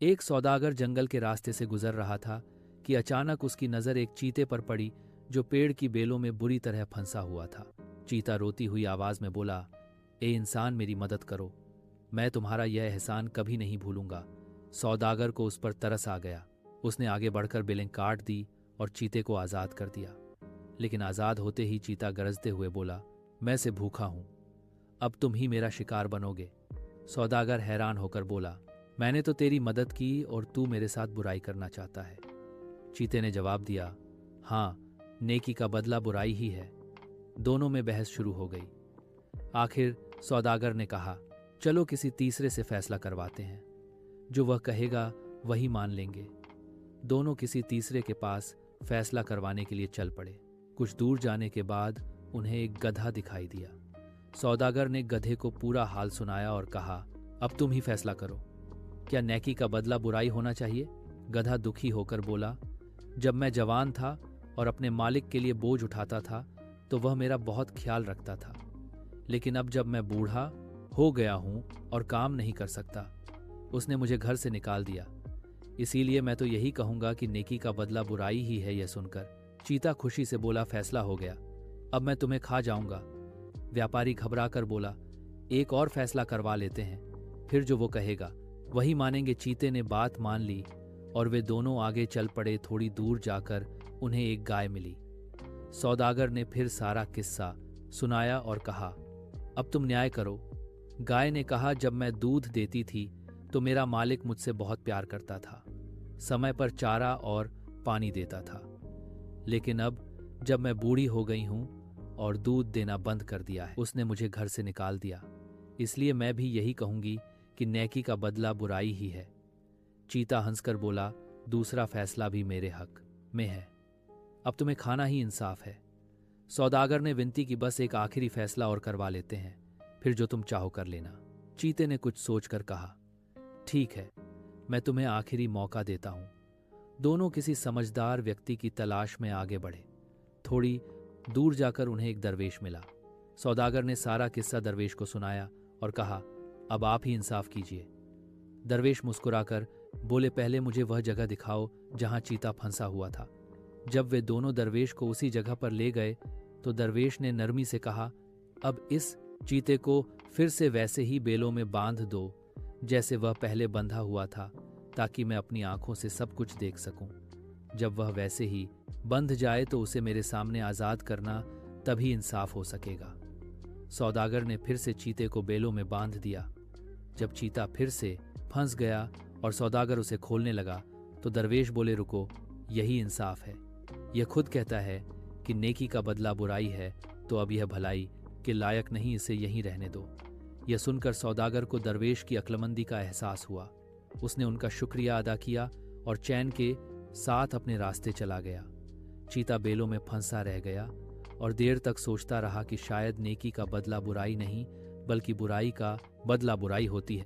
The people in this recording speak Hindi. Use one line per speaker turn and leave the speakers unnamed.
एक सौदागर जंगल के रास्ते से गुजर रहा था कि अचानक उसकी नजर एक चीते पर पड़ी जो पेड़ की बेलों में बुरी तरह फंसा हुआ था। चीता रोती हुई आवाज में बोला, ए इंसान, मेरी मदद करो, मैं तुम्हारा यह एहसान कभी नहीं भूलूंगा। सौदागर को उस पर तरस आ गया। उसने आगे बढ़कर बेलें काट दी और चीते को आजाद कर दिया। लेकिन आजाद होते ही चीता गरजते हुए बोला, मैं से भूखा हूं, अब तुम ही मेरा शिकार बनोगे। सौदागर हैरान होकर बोला, मैंने तो तेरी मदद की और तू मेरे साथ बुराई करना चाहता है। चीते ने जवाब दिया, हाँ, नेकी का बदला बुराई ही है। दोनों में बहस शुरू हो गई। आखिर सौदागर ने कहा, चलो किसी तीसरे से फैसला करवाते हैं, जो वह कहेगा वही मान लेंगे। दोनों किसी तीसरे के पास फैसला करवाने के लिए चल पड़े। कुछ दूर जाने के बाद उन्हें एक गधा दिखाई दिया। सौदागर ने गधे को पूरा हाल सुनाया और कहा, अब तुम ही फैसला करो, क्या नेकी का बदला बुराई होना चाहिए? गधा दुखी होकर बोला, जब मैं जवान था और अपने मालिक के लिए बोझ उठाता था तो वह मेरा बहुत ख्याल रखता था, लेकिन अब जब मैं बूढ़ा हो गया हूं और काम नहीं कर सकता, उसने मुझे घर से निकाल दिया। इसीलिए मैं तो यही कहूंगा कि नेकी का बदला बुराई ही है। यह सुनकर चीता खुशी से बोला, फैसला हो गया, अब मैं तुम्हें खा जाऊंगा। व्यापारी घबरा कर बोला, एक और फैसला करवा लेते हैं, फिर जो वो कहेगा वही मानेंगे। चीते ने बात मान ली और वे दोनों आगे चल पड़े। थोड़ी दूर जाकर उन्हें एक गाय मिली। सौदागर ने फिर सारा किस्सा सुनाया और कहा, अब तुम न्याय करो। गाय ने कहा, जब मैं दूध देती थी तो मेरा मालिक मुझसे बहुत प्यार करता था, समय पर चारा और पानी देता था, लेकिन अब जब मैं बूढ़ी हो गई हूं और दूध देना बंद कर दिया है, उसने मुझे घर से निकाल दिया। इसलिए मैं भी यही कहूंगी कि नेकी का बदला बुराई ही है। चीता हंसकर बोला, दूसरा फैसला भी मेरे हक में है, अब तुम्हें खाना ही इंसाफ है। सौदागर ने विनती की, बस एक आखिरी फैसला और करवा लेते हैं, फिर जो तुम चाहो कर लेना। चीते ने कुछ सोचकर कहा, ठीक है, मैं तुम्हें आखिरी मौका देता हूं। दोनों किसी समझदार व्यक्ति की तलाश में आगे बढ़े। थोड़ी दूर जाकर उन्हें एक दरवेश मिला। सौदागर ने सारा किस्सा दरवेश को सुनाया और कहा, अब आप ही इंसाफ कीजिए। दरवेश मुस्कुराकर बोले, पहले मुझे वह जगह दिखाओ जहां चीता फंसा हुआ था। जब वे दोनों दरवेश को उसी जगह पर ले गए तो दरवेश ने नरमी से कहा, अब इस चीते को फिर से वैसे ही बेलों में बांध दो जैसे वह पहले बंधा हुआ था, ताकि मैं अपनी आंखों से सब कुछ देख सकूं। जब वह वैसे ही बंध जाए तो उसे मेरे सामने आजाद करना, तभी इंसाफ हो सकेगा। सौदागर ने फिर से चीते को बेलों में बांध दिया। जब चीता फिर से फंस गया और सौदागर उसे खोलने लगा तो दरवेश बोले, रुको, यही इंसाफ है। यह खुद कहता है कि नेकी का बदला बुराई है, तो अब यह भलाई के लायक नहीं, इसे यहीं रहने दो। यह सुनकर सौदागर को दरवेश की अक्लमंदी का एहसास हुआ। उसने उनका शुक्रिया अदा किया और चैन के साथ अपने रास्ते चला गया। चीता बेलों में फंसा रह गया और देर तक सोचता रहा कि शायद नेकी का बदला बुराई नहीं, बल्कि बुराई का बदला बुराई होती है।